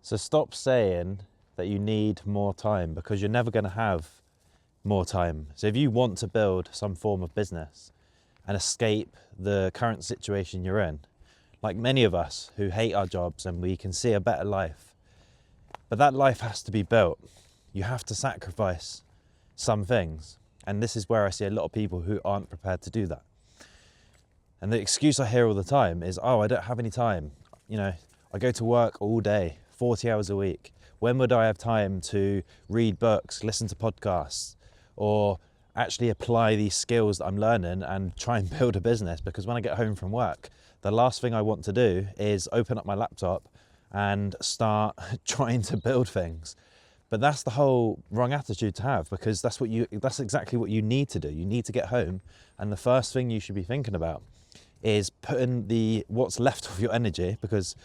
So stop saying that you need more time, because you're never going to have more time. So if you want to build some form of business and escape the current situation you're in, like many of us who hate our jobs and we can see a better life, but that life has to be built. You have to sacrifice some things. And this is where I see a lot of people who aren't prepared to do that. And the excuse I hear all the time is, oh, I don't have any time. You know, I go to work all day, 40 hours a week. When would I have time to read books, listen to podcasts, or actually apply these skills that I'm learning and try and build a business? Because when I get home from work, the last thing I want to do is open up my laptop and start trying to build things. But that's the whole wrong attitude to have, because that's exactly what you need to do. You need to get home, and the first thing you should be thinking about is putting what's left of your energy, because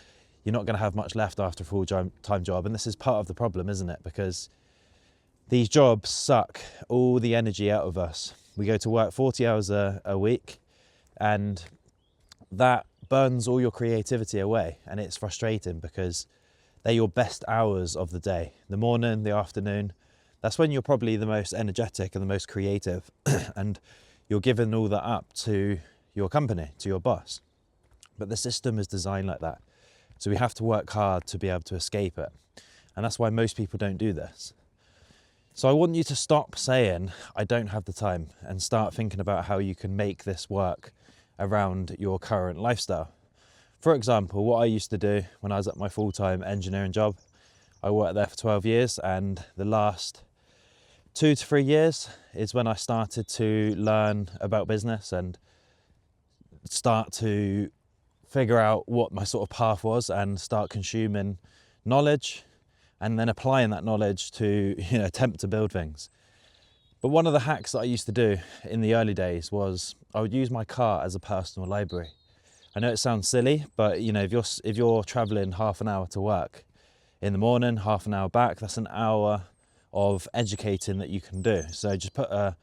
you're not going to have much left after a full-time job. And this is part of the problem, isn't it? Because these jobs suck all the energy out of us. We go to work 40 hours a week, and that burns all your creativity away. And it's frustrating because they're your best hours of the day. The morning, the afternoon, that's when you're probably the most energetic and the most creative. And you're giving all that up to your company, to your boss. But the system is designed like that. So we have to work hard to be able to escape it. And that's why most people don't do this. So I want you to stop saying, I don't have the time, and start thinking about how you can make this work around your current lifestyle. For example, what I used to do when I was at my full-time engineering job, I worked there for 12 years, and the last 2 to 3 years is when I started to learn about business and start to figure out what my sort of path was and start consuming knowledge and then applying that knowledge to, attempt to build things. But one of the hacks that I used to do in the early days was I would use my car as a personal library. I know it sounds silly, but if you're traveling half an hour to work in the morning, half an hour back, that's an hour of educating that you can do. So just put a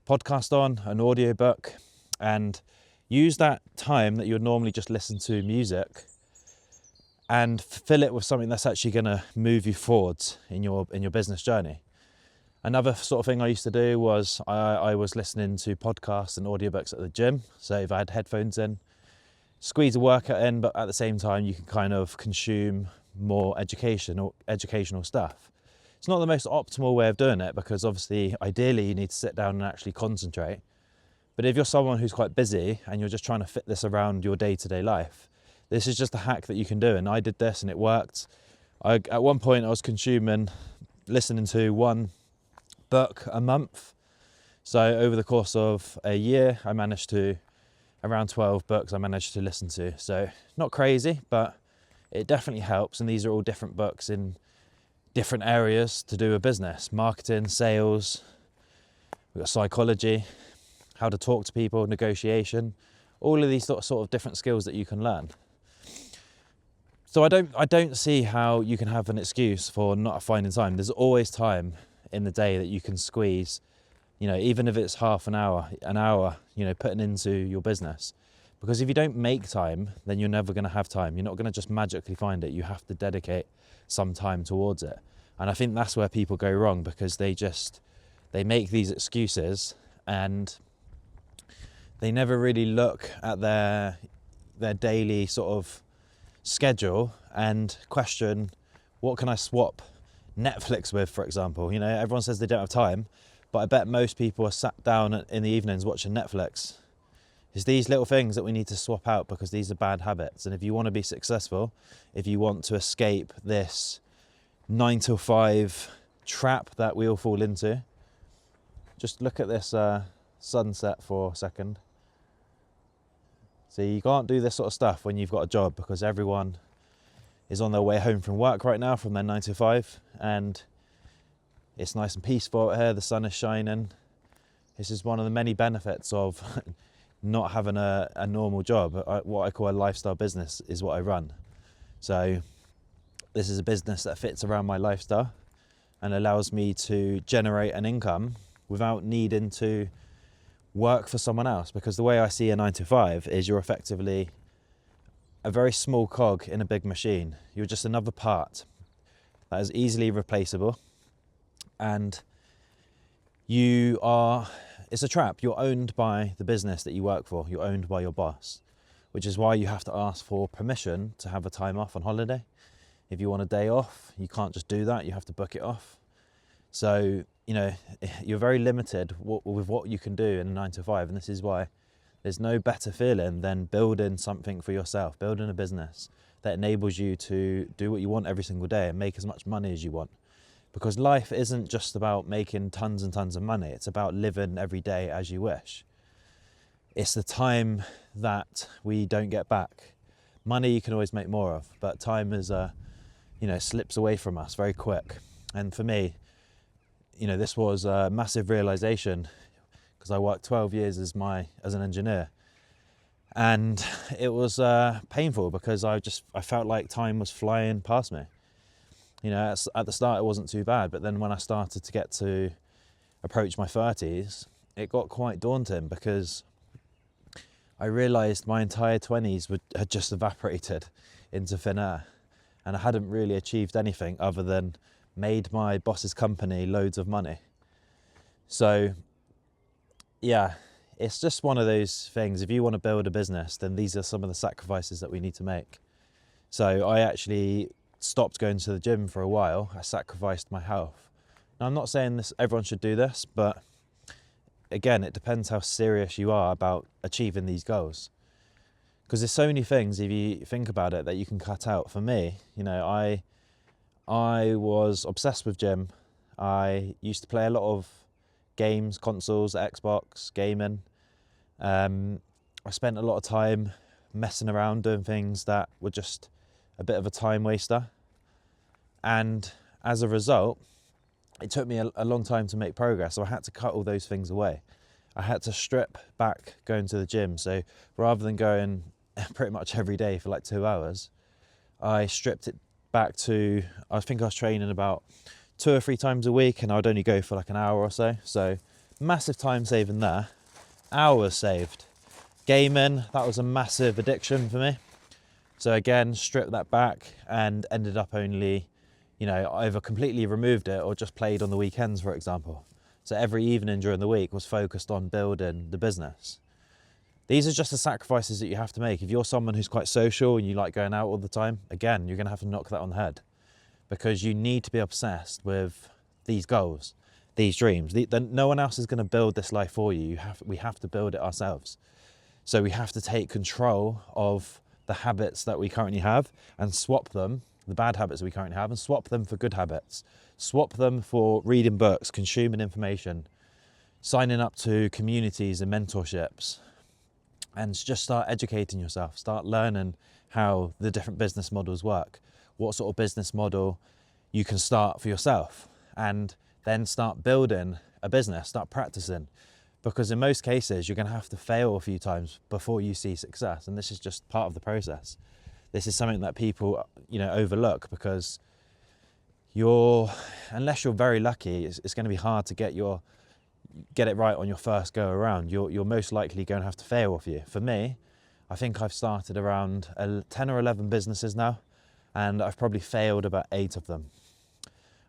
podcast on, an audiobook, and use that time that you would normally just listen to music and fill it with something that's actually going to move you forwards in your business journey. Another sort of thing I used to do was I was listening to podcasts and audiobooks at the gym. So if I had headphones in, squeeze a workout in, but at the same time you can kind of consume more educational stuff. It's not the most optimal way of doing it, because obviously ideally you need to sit down and actually concentrate. But if you're someone who's quite busy and you're just trying to fit this around your day-to-day life, this is just a hack that you can do. And I did this and it worked. At one point I was listening to one book a month. So over the course of a year, I managed to, around 12 books I managed to listen to. So not crazy, but it definitely helps. And these are all different books in different areas to do with business: marketing, sales, we've got psychology, how to talk to people, negotiation, all of these sort of different skills that you can learn. So I don't see how you can have an excuse for not finding time. There's always time in the day that you can squeeze, even if it's half an hour, putting into your business. Because if you don't make time, then you're never going to have time. You're not going to just magically find it. You have to dedicate some time towards it. And I think that's where people go wrong, because they make these excuses and they never really look at their daily sort of schedule and question, what can I swap Netflix with, for example? Everyone says they don't have time, but I bet most people are sat down in the evenings watching Netflix. It's these little things that we need to swap out, because these are bad habits. And if you want to be successful, if you want to escape this 9 to 5 trap that we all fall into, just look at this sunset for a second. So you can't do this sort of stuff when you've got a job, because everyone is on their way home from work right now from their 9 to 5, and it's nice and peaceful out here, the sun is shining. This is one of the many benefits of not having a normal job. What I call a lifestyle business is what I run. So this is a business that fits around my lifestyle and allows me to generate an income without needing to work for someone else. Because the way I see a 9 to 5 is you're effectively a very small cog in a big machine. You're just another part. that is easily replaceable, and it's a trap. You're owned by the business that you work for. You're owned by your boss, which is why you have to ask for permission to have a time off on holiday. If you want a day off, you can't just do that. You have to book it off. So, you're very limited with what you can do in a 9 to 5. And this is why there's no better feeling than building something for yourself, building a business that enables you to do what you want every single day and make as much money as you want. Because life isn't just about making tons and tons of money. It's about living every day as you wish. It's the time that we don't get back. Money you can always make more of, but time is, slips away from us very quick. And for me, this was a massive realization, because I worked 12 years as an engineer, and it was painful because I felt like time was flying past me. At the start it wasn't too bad, but then when I started to get to approach my 30s, it got quite daunting, because I realised my entire 20s had just evaporated into thin air, and I hadn't really achieved anything other than made my boss's company loads of money. So yeah, it's just one of those things. If you want to build a business, then these are some of the sacrifices that we need to make. So I actually stopped going to the gym for a while. I sacrificed my health. Now, I'm not saying everyone should do this, but again, it depends how serious you are about achieving these goals. Because there's so many things, if you think about it, that you can cut out. For me, I was obsessed with gym. I used to play a lot of games, consoles, Xbox, gaming. I spent a lot of time messing around doing things that were just a bit of a time waster. And as a result, it took me a long time to make progress. So I had to cut all those things away. I had to strip back going to the gym. So rather than going pretty much every day for like 2 hours, I stripped it back to, I think I was training about 2 or 3 times a week, and I'd only go for like an hour or so. So massive time saving there, hours saved. Gaming, that was a massive addiction for me. So again, stripped that back and ended up only, either completely removed it or just played on the weekends, for example. So every evening during the week was focused on building the business. These are just the sacrifices that you have to make. If you're someone who's quite social and you like going out all the time, again, you're going to have to knock that on the head, because you need to be obsessed with these goals, these dreams. No one else is going to build this life for you. We have to build it ourselves. So we have to take control of the habits that we currently have and swap them, the bad habits that we currently have, and swap them for good habits. Swap them for reading books, consuming information, signing up to communities and mentorships, and just start educating yourself. Start learning how the different business models work, what sort of business model you can start for yourself, and then start building a business, start practicing. Because in most cases, you're going to have to fail a few times before you see success. And this is just part of the process. This is something that people, overlook, because unless you're very lucky, it's going to be hard to get it right on your first go around. You're most likely going to have to fail a few. For me, I think I've started around 10 or 11 businesses now, and I've probably failed about 8 of them.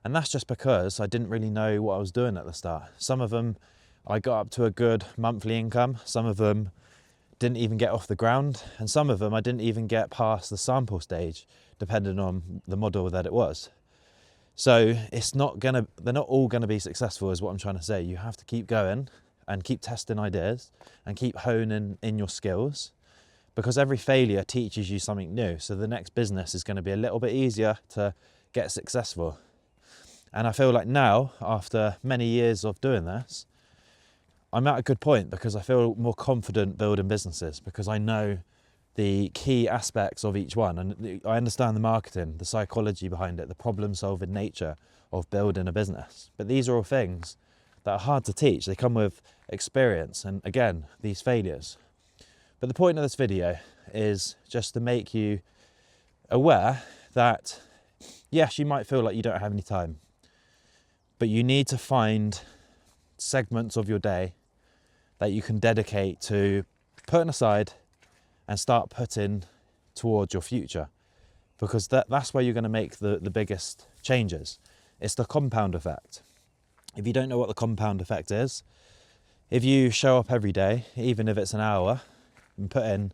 And that's just because I didn't really know what I was doing at the start. Some of them I got up to a good monthly income. Some of them didn't even get off the ground, and some of them I didn't even get past the sample stage, depending on the model that it was. So they're not all gonna be successful, is what I'm trying to say. You have to keep going and keep testing ideas and keep honing in your skills, because every failure teaches you something new. So the next business is gonna be a little bit easier to get successful. And I feel like now, after many years of doing this, I'm at a good point, because I feel more confident building businesses, because I know the key aspects of each one, and I understand the marketing, the psychology behind it, the problem-solving nature of building a business. But these are all things that are hard to teach. They come with experience and, again, these failures. But the point of this video is just to make you aware that, yes, you might feel like you don't have any time, but you need to find segments of your day that you can dedicate to putting aside and start putting towards your future. because that's where you're going to make the biggest changes. It's the compound effect. If you don't know what the compound effect is, if you show up every day, even if it's an hour, and put in,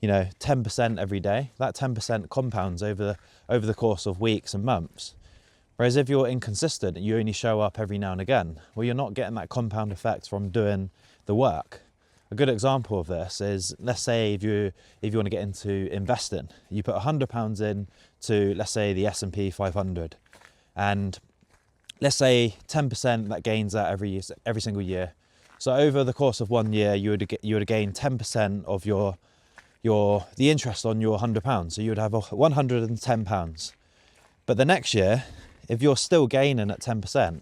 10% every day, that 10% compounds over the course of weeks and months. Whereas if you're inconsistent and you only show up every now and again, well, you're not getting that compound effect from doing the work. A good example of this is, let's say if you want to get into investing, you put £100 in to, let's say, the S&P 500, and let's say 10% that gains that every single year. So over the course of 1 year, you would gain 10% of the interest on your £100. So you would have £110. But the next year, if you're still gaining at 10%,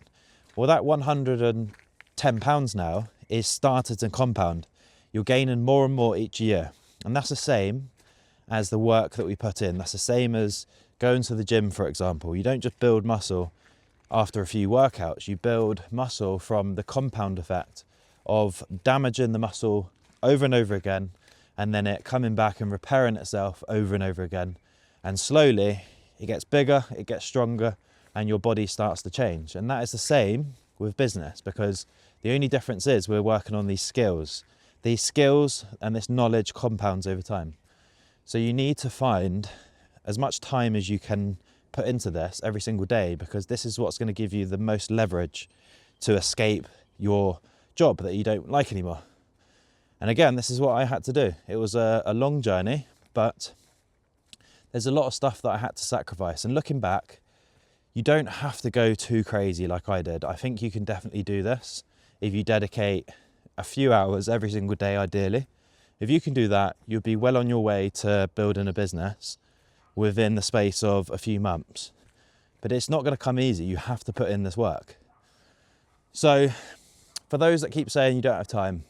well, that £110 now is started to compound. You're gaining more and more each year. And that's the same as the work that we put in. That's the same as going to the gym, for example. You don't just build muscle after a few workouts. You build muscle from the compound effect of damaging the muscle over and over again, and then it coming back and repairing itself over and over again. And slowly it gets bigger, it gets stronger, and your body starts to change. And that is the same with business, because the only difference is we're working on these skills. These skills and this knowledge compounds over time. So you need to find as much time as you can put into this every single day, because this is what's going to give you the most leverage to escape your job that you don't like anymore. And again, this is what I had to do. It was a long journey, but there's a lot of stuff that I had to sacrifice. And looking back, you don't have to go too crazy like I did. I think you can definitely do this if you dedicate a few hours every single day, ideally. If you can do that, you'll be well on your way to building a business within the space of a few months. But it's not going to come easy. You have to put in this work. So for those that keep saying you don't have time,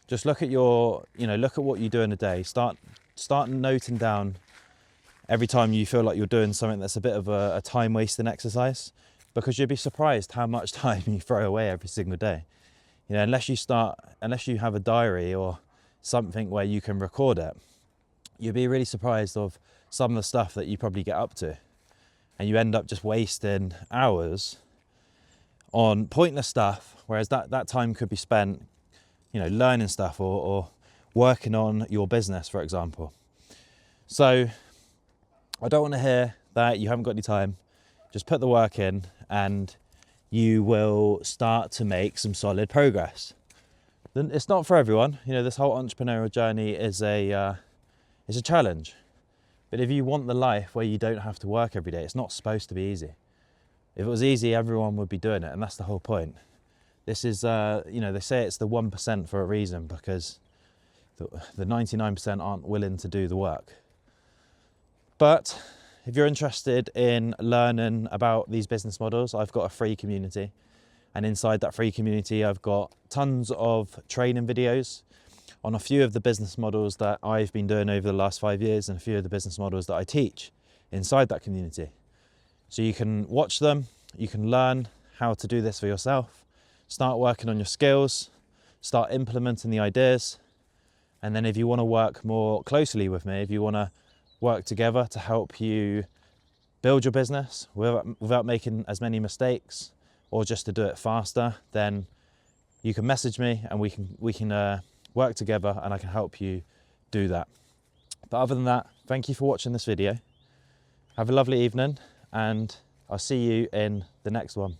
just look at look at what you do in a day. Start noting down every time you feel like you're doing something that's a bit of a time wasting exercise, because you'll be surprised how much time you throw away every single day. Unless you have a diary or something where you can record it, you'll be really surprised of some of the stuff that you probably get up to. And you end up just wasting hours on pointless stuff, whereas that time could be spent, learning stuff or working on your business, for example. So I don't want to hear that you haven't got any time. Just put the work in and you will start to make some solid progress. Then it's not for everyone. This whole entrepreneurial journey is a challenge. But if you want the life where you don't have to work every day, it's not supposed to be easy. If it was easy, everyone would be doing it, and that's the whole point. This is, they say it's the 1% for a reason, because the 99% aren't willing to do the work. But if you're interested in learning about these business models, I've got a free community. And inside that free community, I've got tons of training videos on a few of the business models that I've been doing over the last 5 years, and a few of the business models that I teach inside that community. So you can watch them, you can learn how to do this for yourself, start working on your skills, start implementing the ideas. And then if you want to work more closely with me, if you want to work together to help you build your business without making as many mistakes, or just to do it faster, then you can message me and we can work together, and I can help you do that. But other than that, thank you for watching this video. Have a lovely evening, and I'll see you in the next one.